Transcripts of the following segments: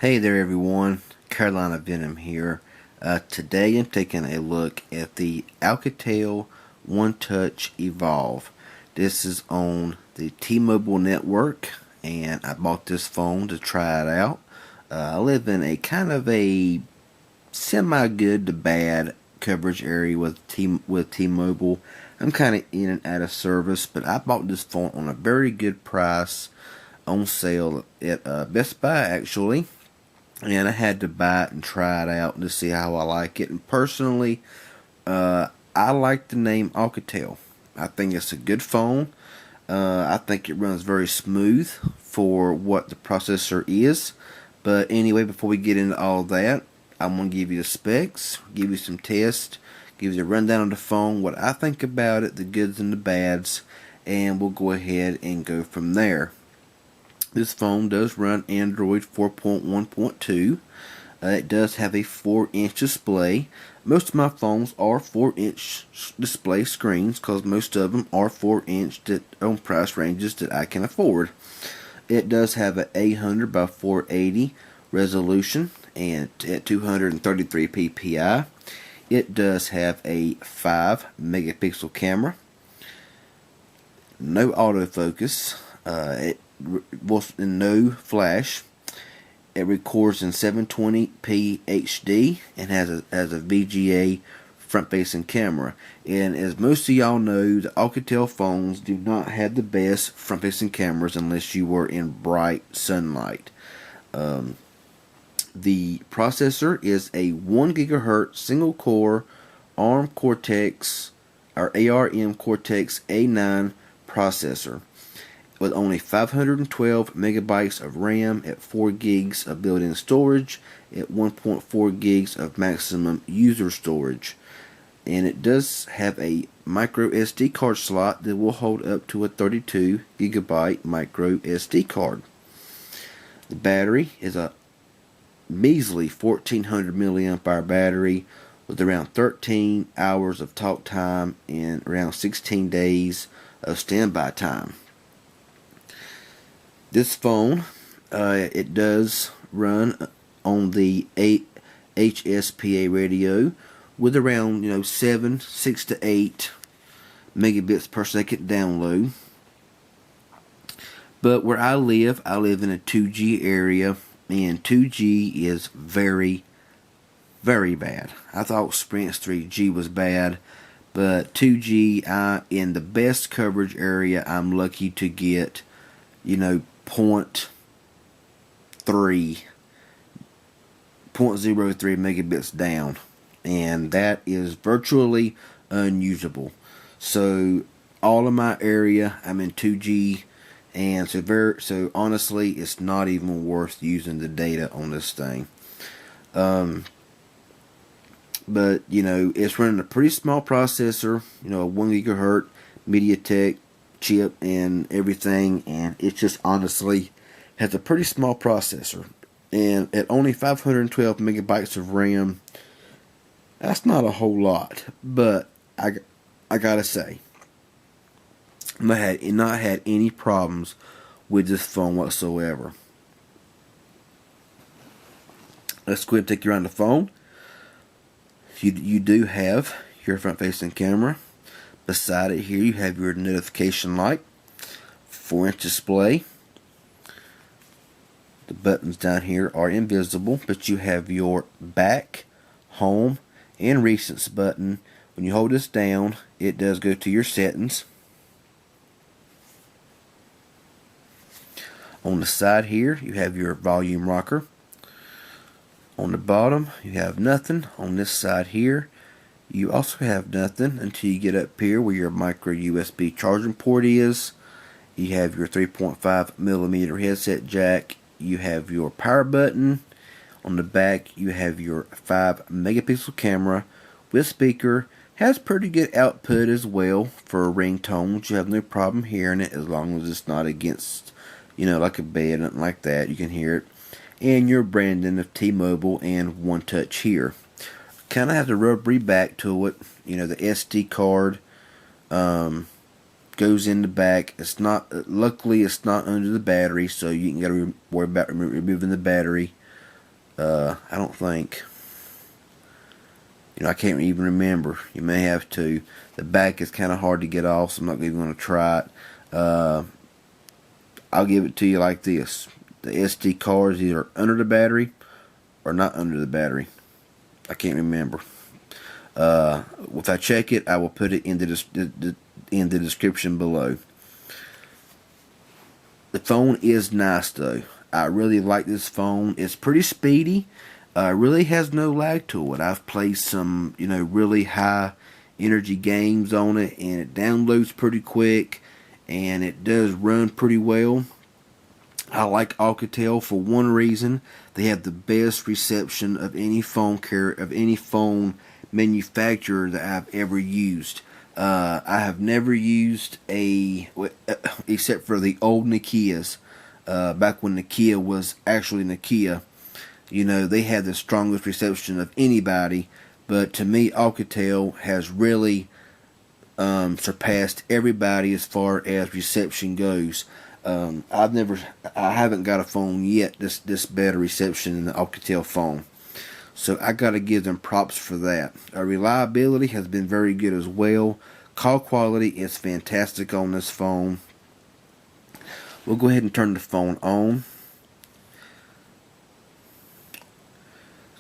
Hey there everyone, Carolina Venom here. Today I'm taking a look at the Alcatel One Touch Evolve. This is on the T-Mobile network and I bought this phone to try it out. I live in a kind of a semi-good to bad coverage area with T-Mobile. I'm kind of in and out of service, but I bought this phone on a very good price on sale at Best Buy actually. And I had to buy it and try it out to see how I like it. And personally, I like the name Alcatel. I think it's a good phone. I think it runs very smooth for what the processor is. But anyway, before we get into all that, I'm going to give you the specs, give you some tests, give you a rundown of the phone, what I think about it, the goods and the bads, and we'll go ahead and go from there. This phone does run Android 4.1.2. It does have a 4-inch display. Most of my phones are 4-inch display screens because most of them are 4-inch on price ranges that I can afford. It does have an 800 by 480 resolution and at 233 ppi. It does have a 5 megapixel camera. No autofocus. It was no flash. It records in 720p HD and has a VGA front-facing camera. And as most of y'all know, the Alcatel phones do not have the best front-facing cameras unless you were in bright sunlight. The processor is a 1 GHz single-core ARM Cortex or ARM Cortex A9 processor, with only 512 megabytes of RAM at 4 gigs of built-in storage at 1.4 gigs of maximum user storage. And it does have a micro SD card slot that will hold up to a 32 gigabyte micro SD card. The battery is a measly 1400 milliamp hour battery with around 13 hours of talk time and around 16 days of standby time. This phone, it does run on the 8 HSPA radio with around 6 to 8 megabits per second download. But where I live in a 2G area, and 2G is very, very bad. I thought Sprint's 3G was bad, but 2G, in the best coverage area, I'm lucky to get, 0.03 megabits down, and that is virtually unusable. So all of my area, I'm in 2G, and so honestly, it's not even worth using the data on this thing. But it's running a pretty small processor, a 1 gigahertz MediaTek chip and everything, and it just honestly has a pretty small processor. And at only 512 megabytes of RAM, that's not a whole lot. But I gotta say, I not had any problems with this phone whatsoever. Let's go ahead and take you around the phone. You do have your front-facing camera. Beside it here, you have your notification light, 4-inch display. The buttons down here are invisible, but you have your back, home, and recents button. When you hold this down, it does go to your settings. On the side here, you have your volume rocker. On the bottom, you have nothing. On this side here, you also have nothing until you get up here where your micro USB charging port is. You have your 3.5 millimeter headset jack. You have your power button. On the back, you have your 5 megapixel camera with speaker. Has pretty good output as well for ringtones. You have no problem hearing it as long as it's not against, like a bed, nothing like that. You can hear it. And your branding of T-Mobile and One Touch here. Kind of have the rubbery back to it. The SD card goes in the back. It's not. Luckily, it's not under the battery, so you ain't got to worry about removing the battery I don't think. I can't even remember. You may have to. The back is kind of hard to get off, so I'm not even going to try it. I'll give it to you like this. The SD card is either under the battery or not under the battery. I can't remember. If I check it, I will put it in the description below. The phone is nice though. I really like this phone. It's pretty speedy. Really has no lag to it. I've played some, really high energy games on it, and it downloads pretty quick, and it does run pretty well. I like Alcatel for one reason. They have the best reception of any phone manufacturer that I've ever used. I have never used except for the old Nokias. Back when Nokia was actually Nokia. They had the strongest reception of anybody. But to me, Alcatel has really surpassed everybody as far as reception goes. I haven't got a phone yet this better reception in the Alcatel phone. So I got to give them props for that. Reliability has been very good as well. Call quality is fantastic on this phone. We'll go ahead and turn the phone on.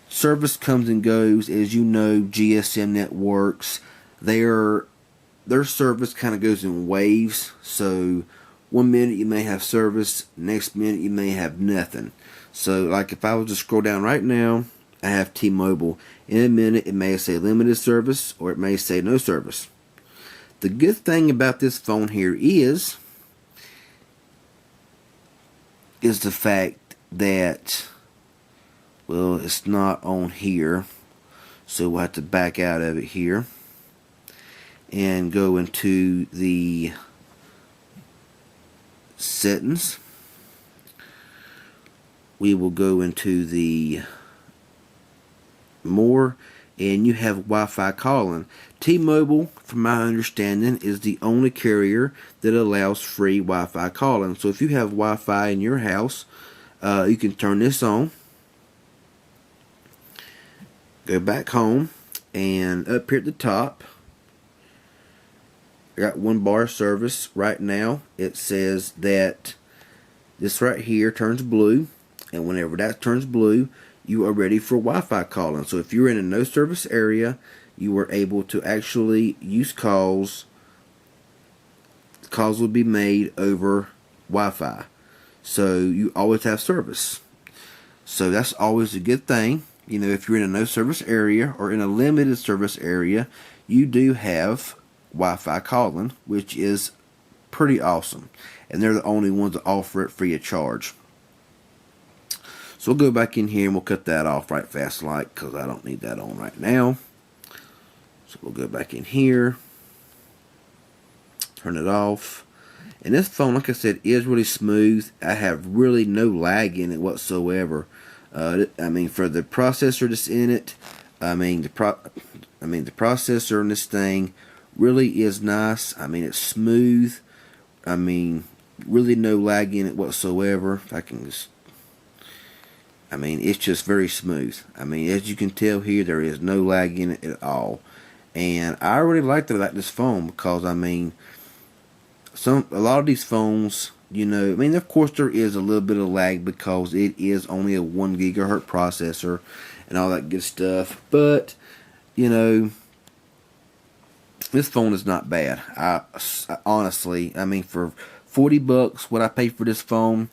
Service comes and goes. As you know, GSM networks, their service kind of goes in waves. So 1 minute you may have service, next minute you may have nothing. So like if I was to scroll down right now, I have T-Mobile. In a minute it may say limited service or it may say no service. The good thing about this phone here is the fact that, well, it's not on here, so we'll have to back out of it here and go into the settings. We will go into the more, and you have Wi-Fi calling. T-Mobile, from my understanding, is the only carrier that allows free Wi-Fi calling. So if you have Wi-Fi in your house, you can turn this on. Go back home, and up here at the top, I got 1 bar service. Right now, it says that this right here turns blue, and whenever that turns blue, you are ready for Wi-Fi calling. So if you're in a no service area, you are able to actually use calls. Calls will be made over Wi-Fi. So you always have service. So that's always a good thing. If you're in a no service area or in a limited service area, you do have Wi-Fi calling, which is pretty awesome. And they're the only ones that offer it free of charge. So we'll go back in here and we'll cut that off right fast like, because I don't need that on right now. So we'll go back in here, turn it off. And this phone, like I said, is really smooth. I have really no lag in it whatsoever. For the processor that's in it, the processor in this thing really is nice. It's smooth. Really no lag in it whatsoever. If I can just, it's just very smooth. As you can tell here, there is no lag in it at all. And I really like this phone because, a lot of these phones, of course there is a little bit of lag because it is only a 1 gigahertz processor and all that good stuff. But, this phone is not bad. I honestly, for $40, what I paid for this phone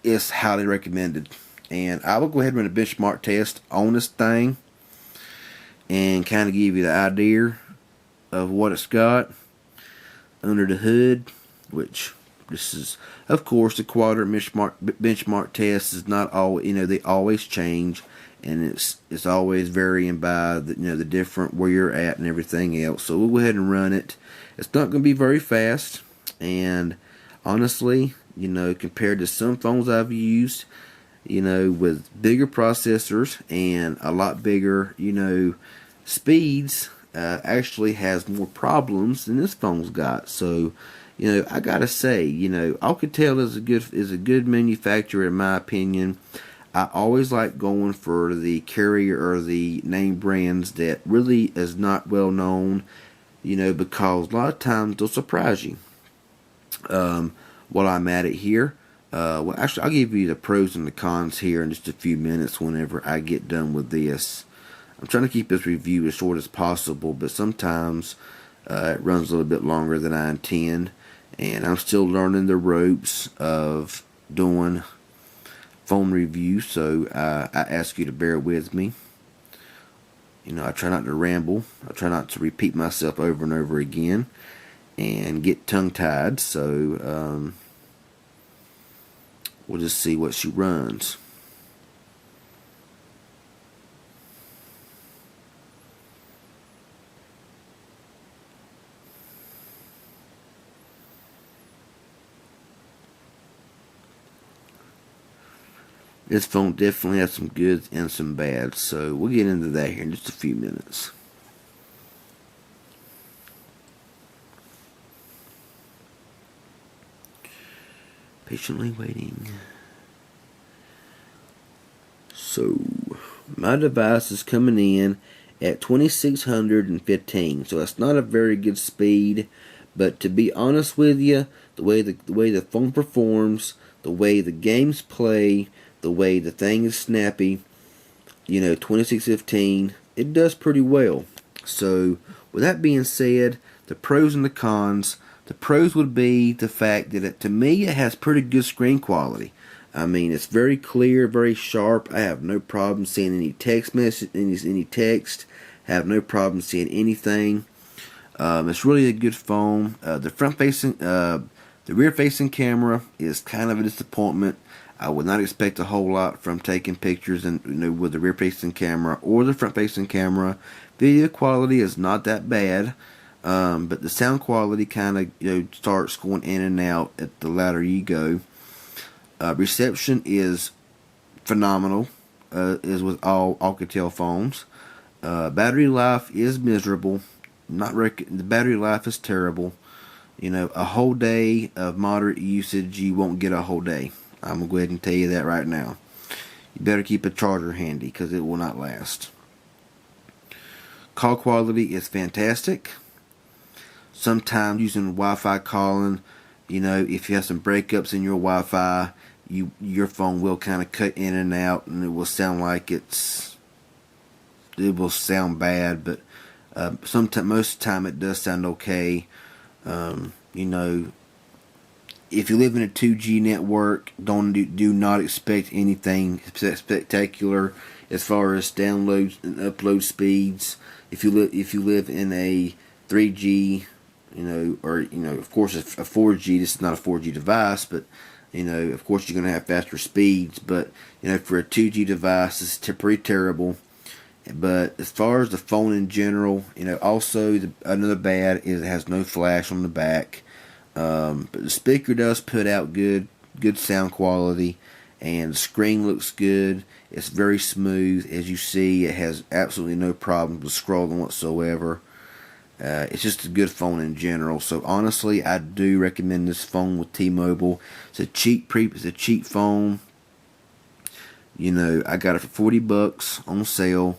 is highly recommended. And I will go ahead and run a benchmark test on this thing and kind of give you the idea of what it's got under the hood, which this is, of course, the quadrant benchmark test is not all, they always change, and it's always varying by the different where you're at and everything else. So we'll go ahead and run it. It's not going to be very fast, and honestly, compared to some phones I've used, with bigger processors and a lot bigger, speeds, actually has more problems than this phone's got. So, I gotta say, Alcatel is a good manufacturer in my opinion. I always like going for the carrier or the name brands that really is not well known, because a lot of times they'll surprise you. While I'm at it here, well, actually, I'll give you the pros and the cons here in just a few minutes whenever I get done with this. I'm trying to keep this review as short as possible, but sometimes it runs a little bit longer than I intend, and I'm still learning the ropes of doing phone reviews, so I ask you to bear with me. I try not to ramble. I try not to repeat myself over and over again and get tongue-tied, so we'll just see what she runs. This phone definitely has some goods and some bads, so we'll get into that here in just a few minutes. Patiently waiting. So, my device is coming in at 2615, so that's not a very good speed, but to be honest with you, the way the phone performs, the way the games play, the way the thing is snappy, 2615, it does pretty well. So, with that being said, the pros and the cons. The pros would be the fact that to me it has pretty good screen quality. I mean, it's very clear, very sharp. I have no problem seeing any text message, any text. I have no problem seeing anything. It's really a good phone. The rear-facing camera is kind of a disappointment. I would not expect a whole lot from taking pictures and with the rear-facing camera or the front-facing camera. Video quality is not that bad, but the sound quality kind of starts going in and out at the louder you go. Reception is phenomenal, as with all Alcatel phones. Battery life is miserable. The battery life is terrible. A whole day of moderate usage, you won't get a whole day. I'm going to go ahead and tell you that right now. You better keep a charger handy because it will not last. Call quality is fantastic. Sometimes using Wi-Fi calling, if you have some breakups in your Wi-Fi, your phone will kind of cut in and out, and it will sound like it will sound bad, but most of the time it does sound okay. If you live in a 2G network, do not expect anything spectacular as far as downloads and upload speeds. If you live in a 3G, or of course a 4G. This is not a 4G device, but of course you're going to have faster speeds. But for a 2G device, it's pretty terrible. But as far as the phone in general, also another bad is it has no flash on the back. But the speaker does put out good sound quality, and the screen looks good. It's very smooth. As you see, it has absolutely no problems with scrolling whatsoever. It's just a good phone in general. So honestly, I do recommend this phone with T-Mobile. It's a cheap phone. I got it for $40 on sale.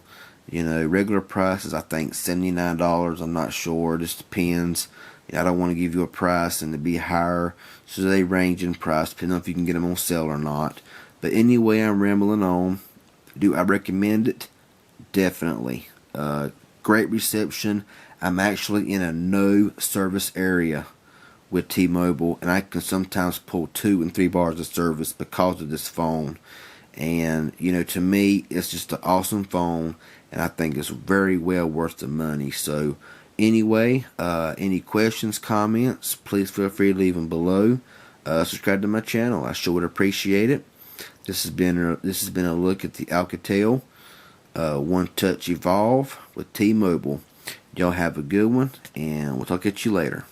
Regular price is I think $79. I'm not sure. It just depends. I don't want to give you a price and to be higher, so they range in price depending on if you can get them on sale or not. But anyway, I'm rambling on. Do I recommend it? Definitely. Great reception. I'm actually in a no service area with T-Mobile, and I can sometimes pull 2 and 3 bars of service because of this phone. And to me, it's just an awesome phone, and I think it's very well worth the money. So anyway, any questions, comments, please feel free to leave them below. Subscribe to my channel. I sure would appreciate it. This has been a look at the Alcatel One Touch Evolve with T-Mobile. Y'all have a good one, and we'll talk at you later.